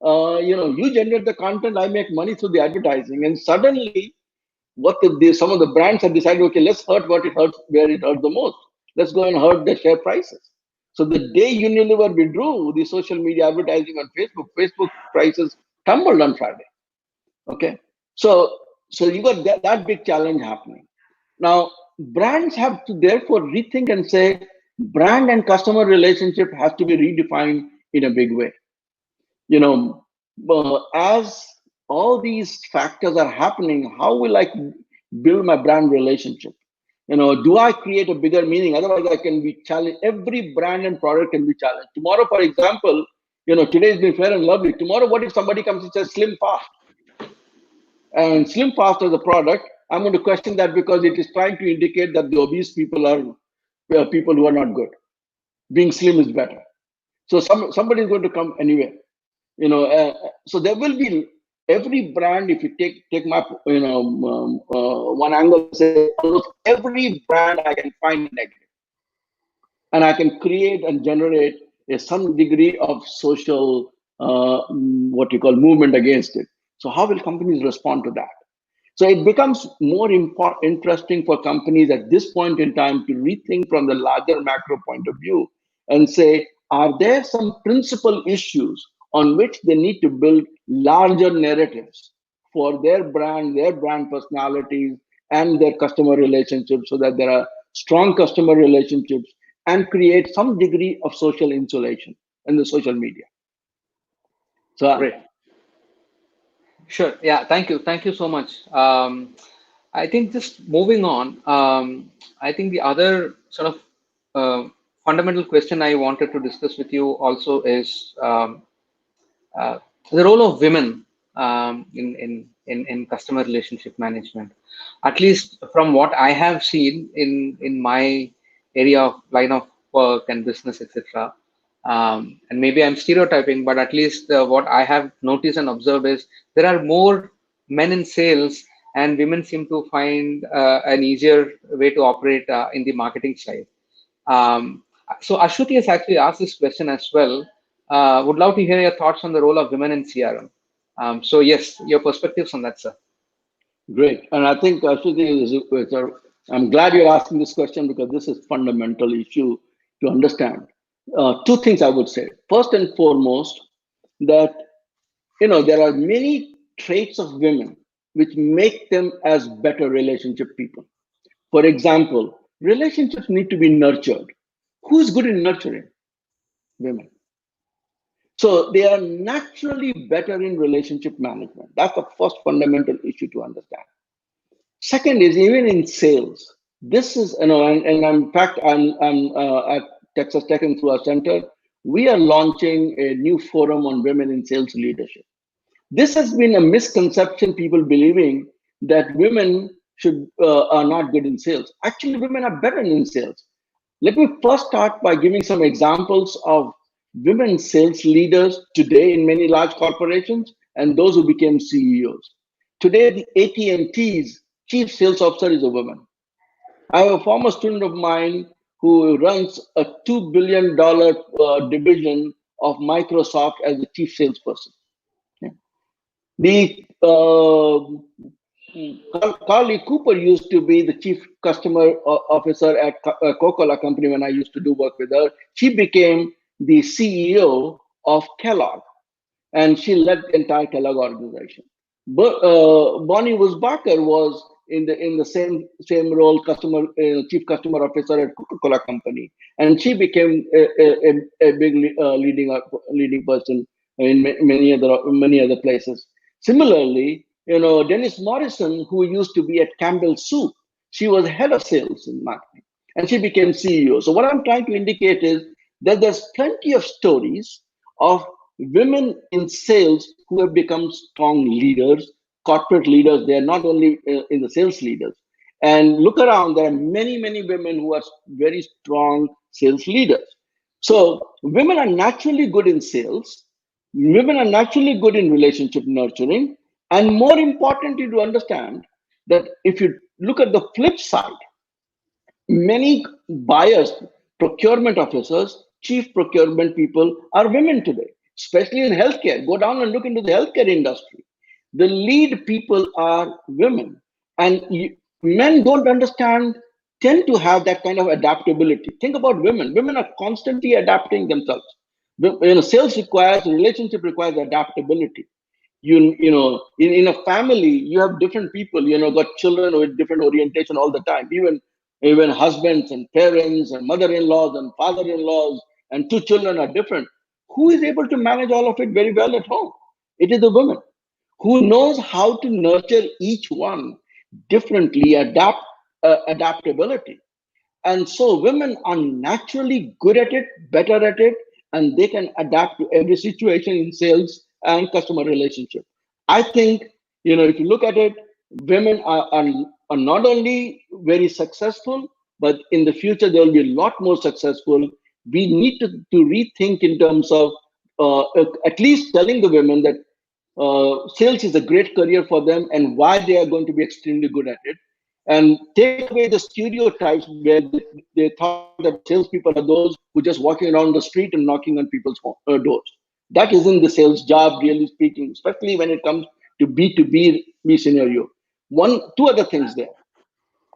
you generate the content, I make money through the advertising. And suddenly, some of the brands have decided, okay, let's hurt what it hurts, where it hurts the most. Let's go and hurt the share prices. So the day Unilever withdrew the social media advertising on Facebook prices tumbled on Friday. Okay, so you got that big challenge happening. Now, brands have to therefore rethink and say, brand and customer relationship has to be redefined in a big way. As all these factors are happening, how will I build my brand relationship? Do I create a bigger meaning? Otherwise, I can be challenged. Every brand and product can be challenged. Tomorrow, for example, today has been fair and lovely. Tomorrow, what if somebody comes and says Slim Fast? And Slim Fast as a product, I'm going to question that because it is trying to indicate that the obese people are people who are not good. Being slim is better. So somebody is going to come anyway. So there will be every brand. If you take my one angle, say almost every brand I can find negative, and I can create and generate some degree of social what you call movement against it. So how will companies respond to that? So it becomes more interesting for companies at this point in time to rethink from the larger macro point of view and say, are there some principal issues on which they need to build larger narratives for their brand personalities, and their customer relationships, so that there are strong customer relationships and create some degree of social insulation in the social media. So great. Sure. Yeah. Thank you. Thank you so much. I think just moving on, I think the other sort of fundamental question I wanted to discuss with you also is the role of women in customer relationship management. At least from what I have seen in my area of line of work and business, etc. And maybe I'm stereotyping, but at least what I have noticed and observed is there are more men in sales, and women seem to find an easier way to operate in the marketing side. So Ashwati has actually asked this question as well. Would love to hear your thoughts on the role of women in CRM. So yes, your perspectives on that, sir. Great. And I think Ashwati, I'm glad you're asking this question, because this is a fundamental issue to understand. Two things I would say. First and foremost, that there are many traits of women which make them as better relationship people. For example, relationships need to be nurtured. Who's good in nurturing? Women. So they are naturally better in relationship management. That's the first fundamental issue to understand. Second is, even in sales, this is, and in fact, I'm at Texas Tech and through our center, we are launching a new forum on women in sales leadership. This has been a misconception, people believing that women are not good in sales. Actually, women are better in sales. Let me first start by giving some examples of women sales leaders today in many large corporations and those who became CEOs. Today, the AT&T's chief sales officer is a woman. I have a former student of mine who runs a $2 billion division of Microsoft as the chief salesperson. The Carly Cooper used to be the chief customer officer at Coca-Cola Company when I used to do work with her. She became the CEO of Kellogg, and she led the entire Kellogg organization. But Bonnie Wusbacher was in the same role, chief customer officer at Coca-Cola Company, and she became a big leading person in many other places. Similarly, Dennis Morrison, who used to be at Campbell Soup, she was head of sales and marketing, and she became CEO. So what I'm trying to indicate is that there's plenty of stories of women in sales who have become strong leaders, corporate leaders. They are not only in the sales leaders. And look around, there are many, many women who are very strong sales leaders. So women are naturally good in sales. Women are naturally good in relationship nurturing. And more importantly, to understand that if you look at the flip side, many buyers, procurement officers, chief procurement people are women today, especially in healthcare. Go down and look into the healthcare industry. The lead people are women. And men don't understand, tend to have that kind of adaptability. Think about women. Women are constantly adapting themselves. Sales requires, relationship requires adaptability. In a family you have different people, got children with different orientation all the time, even husbands and parents and mother-in-laws and father-in-laws, and two children are different. Who is able to manage all of it very well at home? It is the woman who knows how to nurture each one differently, adaptability. And so women are naturally good at it, better at it, and they can adapt to every situation in sales and customer relationship. I think, if you look at it, women are not only very successful, but in the future, there will be a lot more successful. We need to rethink in terms of at least telling the women that sales is a great career for them and why they are going to be extremely good at it, and take away the stereotypes where they thought that salespeople are those who just walking around the street and knocking on people's doors. That isn't the sales job, really speaking, especially when it comes to B2B scenario. Two other things there.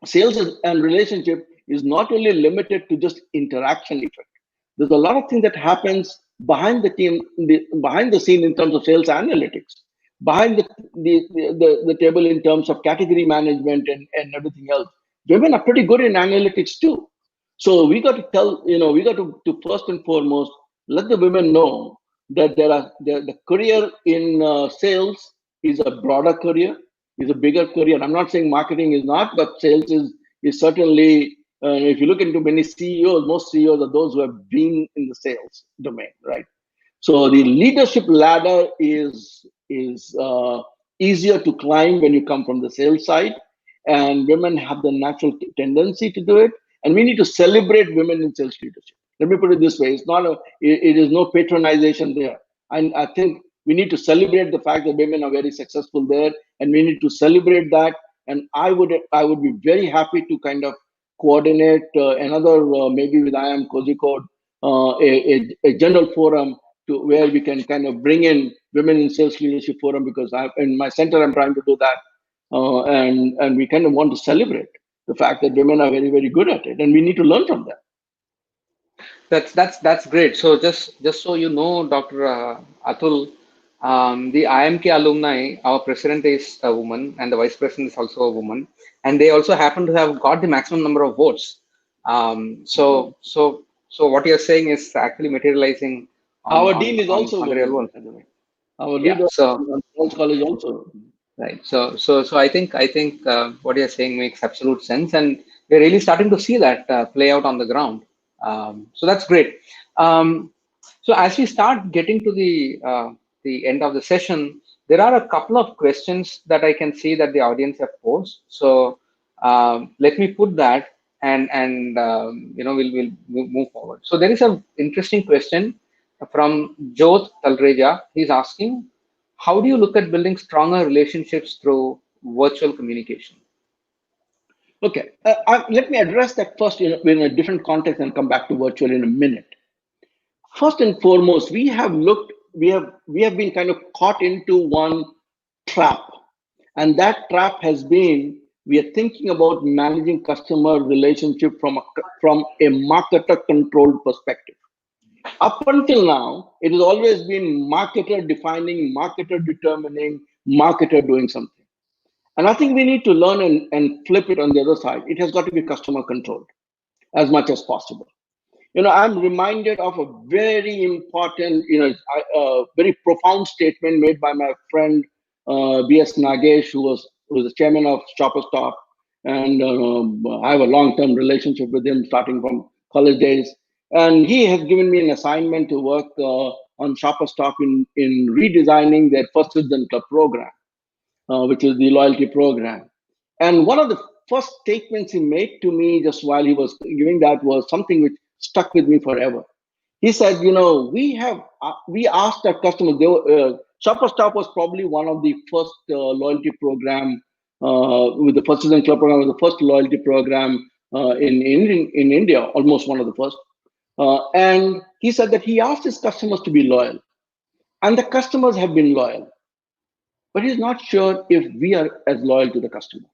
Sales and relationship is not only limited to just interaction effect. There's a lot of things that happens behind the scene in terms of sales analytics, behind the table in terms of category management and everything else. Women are pretty good in analytics too. So we got to we got to first and foremost let the women know that the career in sales is a broader career, is a bigger career. I'm not saying marketing is not, but sales is certainly. If you look into many CEOs, most CEOs are those who have been in the sales domain, right? So the leadership ladder is easier to climb when you come from the sales side, and women have the natural tendency to do it. And we need to celebrate women in sales leadership. Let me put it this way: it is no patronization there. And I think we need to celebrate the fact that women are very successful there, and we need to celebrate that. And I would be very happy to kind of coordinate another maybe with IIM Kozhikode a general forum to where we can kind of bring in women in sales leadership forum, because in my center I'm trying to do that, and we kind of want to celebrate the fact that women are very, very good at it, and we need to learn from them. That's great. So just so you know, Dr. Atul, the IIMK alumni, our president is a woman and the vice president is also a woman, and they also happen to have got the maximum number of votes. So what you're saying is actually materializing Our dean is also on the real one. Our leader on college also. Right. So I think what you're saying makes absolute sense, and we're really starting to see that play out on the ground. So that's great. So as we start getting to the end of the session, there are a couple of questions that I can see that the audience have posed. So let me put that, and we'll move forward. So there is an interesting question from Jyoth Talreja. He's asking, how do you look at building stronger relationships through virtual communication? Okay, let me address that first in a different context and come back to virtual in a minute. First and foremost, we have been kind of caught into one trap, and that trap has been, we are thinking about managing customer relationship from a marketer controlled perspective. Up until now, it has always been marketer defining, marketer determining, marketer doing something. And I think we need to learn and flip it on the other side. It has got to be customer controlled as much as possible. I'm reminded of a very important, very profound statement made by my friend B.S. Nagesh, who was the chairman of Shopper Stop, and I have a long-term relationship with him starting from college days. And he has given me an assignment to work on Shopper Stop in redesigning their First Citizen Club program, which is the loyalty program. And one of the first statements he made to me just while he was giving that was something which stuck with me forever. He said, we asked our customers. Shopper Stop was probably one of the first loyalty program with the First Citizen Club program, was the first loyalty program in India, almost one of the first. And he said that he asked his customers to be loyal, and the customers have been loyal, but he's not sure if we are as loyal to the customer.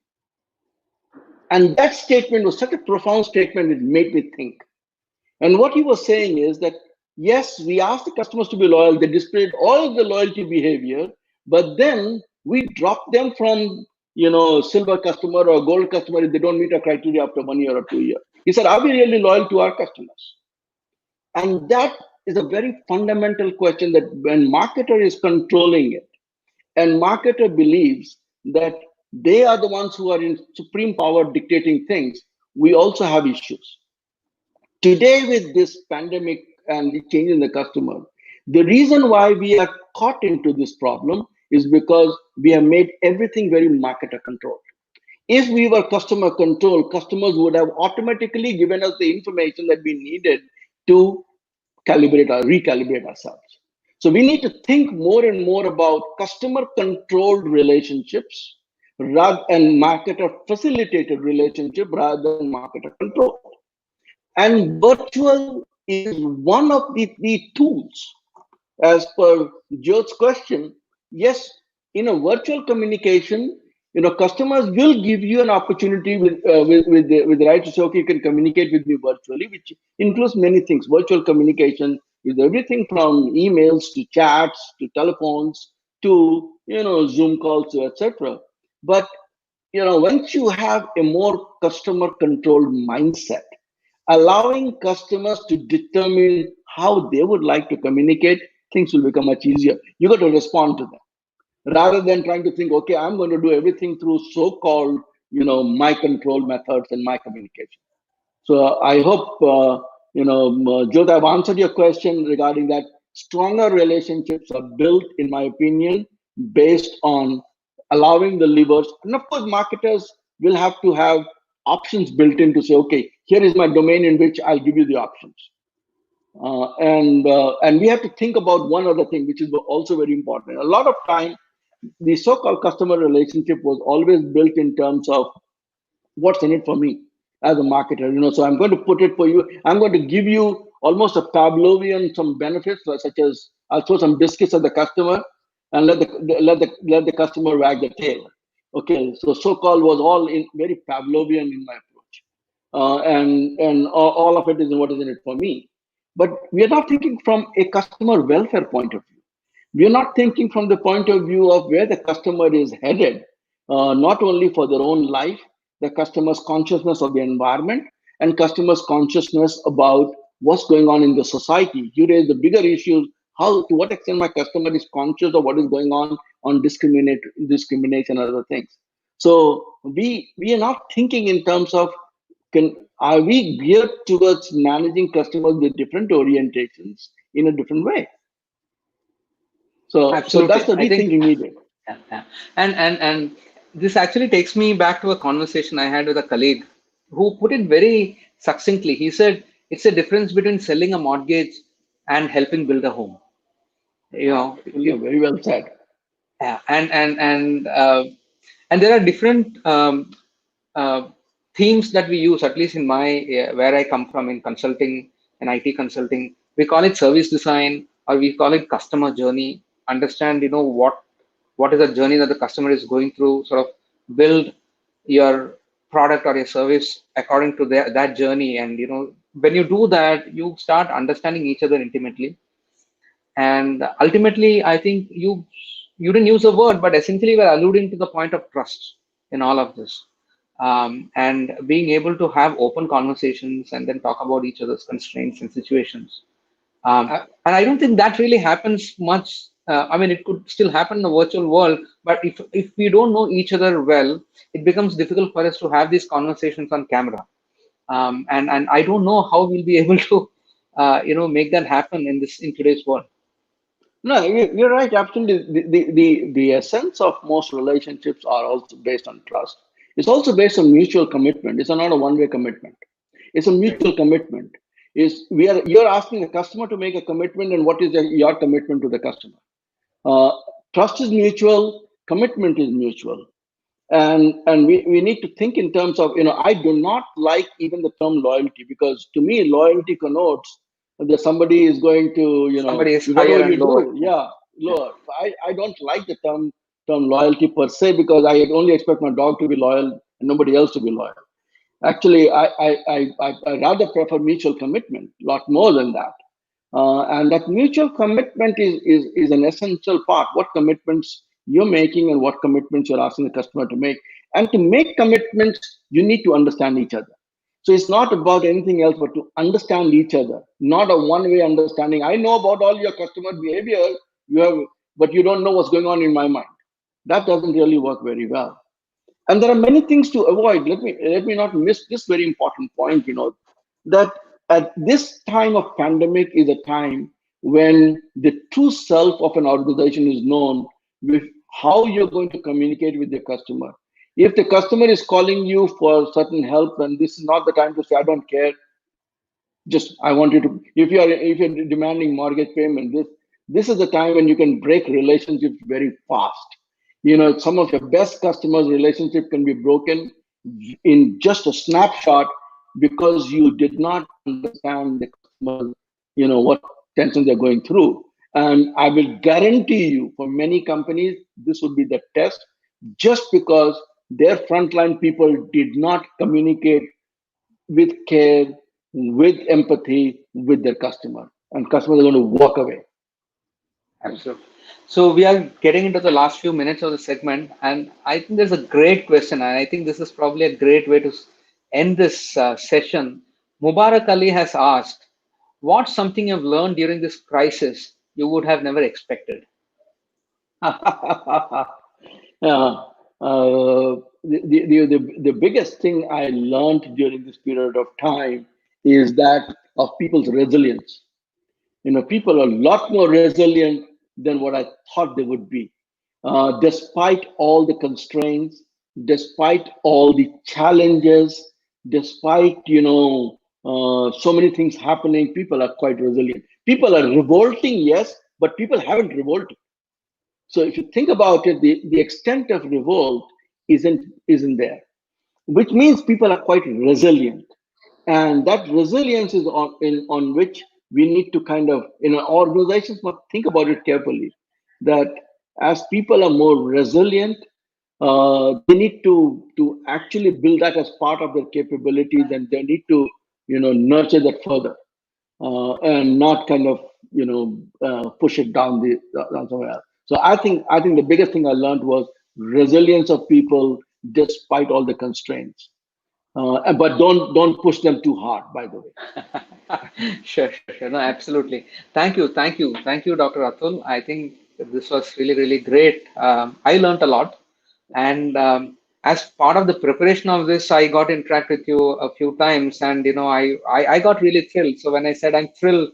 And that statement was such a profound statement, it made me think. And what he was saying is that, yes, we asked the customers to be loyal, they displayed all of the loyalty behavior, but then we drop them from silver customer or gold customer if they don't meet our criteria after 1 year or 2 years. He said, are we really loyal to our customers? And that is a very fundamental question that when marketer is controlling it, and marketer believes that they are the ones who are in supreme power dictating things, we also have issues. Today, with this pandemic and the change in the customer, the reason why we are caught into this problem is because we have made everything very marketer controlled. If we were customer controlled, customers would have automatically given us the information that we needed to recalibrate ourselves. So we need to think more and more about customer controlled relationships and marketer facilitated relationship rather than marketer controlled. And virtual is one of the tools. As per Joe's question, yes, in a virtual communication, customers will give you an opportunity with the right to say, okay, you can communicate with me virtually, which includes many things. Virtual communication is everything from emails to chats to telephones to Zoom calls, etc. But once you have a more customer controlled mindset, allowing customers to determine how they would like to communicate, things will become much easier. You got to respond to them rather than trying to think, okay, I'm going to do everything through so-called, my control methods and my communication. So I hope, Jyoti, I've answered your question regarding that. Stronger relationships are built, in my opinion, based on allowing the levers. And of course, marketers will have to have options built in to say, okay, here is my domain in which I'll give you the options. And we have to think about one other thing, which is also very important. A lot of time, the so-called customer relationship was always built in terms of what's in it for me as a marketer. So I'm going to put it for you. I'm going to give you almost a Pavlovian some benefits, such as I'll throw some biscuits at the customer and let the customer wag the tail. Okay, so so-called was all in very Pavlovian in my approach, and all of it is what is in it for me. But we are not thinking from a customer welfare point of view. We are not thinking from the point of view of where the customer is headed, not only for their own life, the customer's consciousness of the environment, and customer's consciousness about what's going on in the society. You raise the bigger issues, to what extent my customer is conscious of what is going on discrimination and other things. So we are not thinking in terms of, are we geared towards managing customers with different orientations in a different way? So that's the rethinking needed. Yeah. And this actually takes me back to a conversation I had with a colleague who put it very succinctly. He said, it's a difference between selling a mortgage and helping build a home. Very well said. Yeah, and there are different themes that we use, at least in where I come from in consulting and IT consulting. We call it service design, or we call it customer journey. Understand, what is the journey that the customer is going through, sort of build your product or your service according to that journey. And when you do that, you start understanding each other intimately. And ultimately, I think you didn't use a word, but essentially we're alluding to the point of trust in all of this. And being able to have open conversations and then talk about each other's constraints and situations. And I don't think that really happens much I mean, it could still happen in the virtual world, but if we don't know each other well, it becomes difficult for us to have these conversations on camera. And I don't know how we'll be able to, make that happen in today's world. No, you're right. Absolutely. The essence of most relationships are also based on trust. It's also based on mutual commitment. It's not a one-way commitment. It's a Right. mutual commitment. You're asking the customer to make a commitment, and what is your commitment to the customer? Uh, Trust is mutual. Commitment is mutual. And we need to think in terms of, I do not like even the term loyalty, because to me loyalty connotes that somebody is going to, Somebody is higher whatever and you lower. do, Yeah. yeah, Yeah. lower. I don't like the term loyalty per se, because I only expect my dog to be loyal and nobody else to be loyal. Actually, I rather prefer mutual commitment, a lot more than that. And that mutual commitment is an essential part. What commitments you're making and what commitments you're asking the customer to make. And to make commitments, you need to understand each other. So it's not about anything else but to understand each other, not a one-way understanding. I know about all your customer behavior, you have, but you don't know what's going on in my mind. That doesn't really work very well. And there are many things to avoid. Let me not miss this very important point, that at this time of pandemic is a time when the true self of an organization is known with how you're going to communicate with your customer. If the customer is calling you for certain help, and this is not the time to say, I don't care, just I want you to, if you're demanding mortgage payment, this is the time when you can break relationships very fast. Some of your best customers relationship can be broken in just a snapshot, because you did not understand the customers, what tensions they're going through. And I will guarantee you, for many companies this would be the test, just because their frontline people did not communicate with care, with empathy with their customer, and customers are going to walk away. Absolutely. So we are getting into the last few minutes of the segment, and I think there's a great question, and I think this is probably a great way to end this session. Mubarak Ali has asked, "What's something you've learned during this crisis you would have never expected?" uh, the biggest thing I learned during this period of time is that of people's resilience. People are a lot more resilient than what I thought they would be. Despite all the constraints, despite all the challenges, despite so many things happening, people are quite resilient. People are revolting, yes, but people haven't revolted. So if you think about it, the extent of revolt isn't there, which means people are quite resilient. And that resilience is on which we need to kind of, organizations must think about it carefully, that as people are more resilient, they need to actually build that as part of their capabilities, and they need to nurture that further, and not kind of push it down somewhere else. So I think the biggest thing I learned was resilience of people despite all the constraints. But don't push them too hard, by the way. Sure, sure, sure. No, absolutely. Thank you, Dr. Atul. I think this was really, really great. I learned a lot, and as part of the preparation of this, I got to interact with you a few times, and I got really thrilled. So when I said I'm thrilled,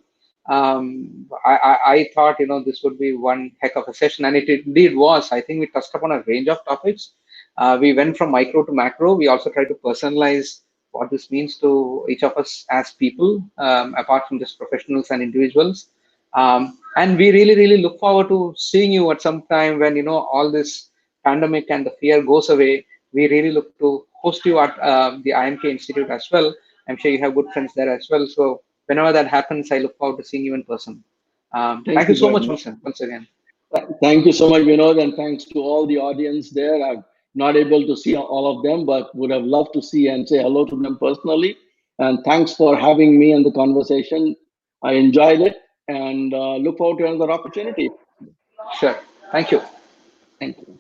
I thought this would be one heck of a session, and it indeed was. I think we touched upon a range of topics. We went from micro to macro. We also tried to personalize what this means to each of us as people, apart from just professionals and individuals. And we really, really look forward to seeing you at some time when all this pandemic and the fear goes away. We really look to host you at the IIMK Institute as well. I'm sure you have good friends there as well. So whenever that happens, I look forward to seeing you in person. Thank Thank you you so very much much. once again. Thank you so much, Vinod, and thanks to all the audience there. I'm not able to see all of them, but would have loved to see and say hello to them personally. And thanks for having me in the conversation. I enjoyed it, and look forward to another opportunity. Sure. Thank you. Thank you.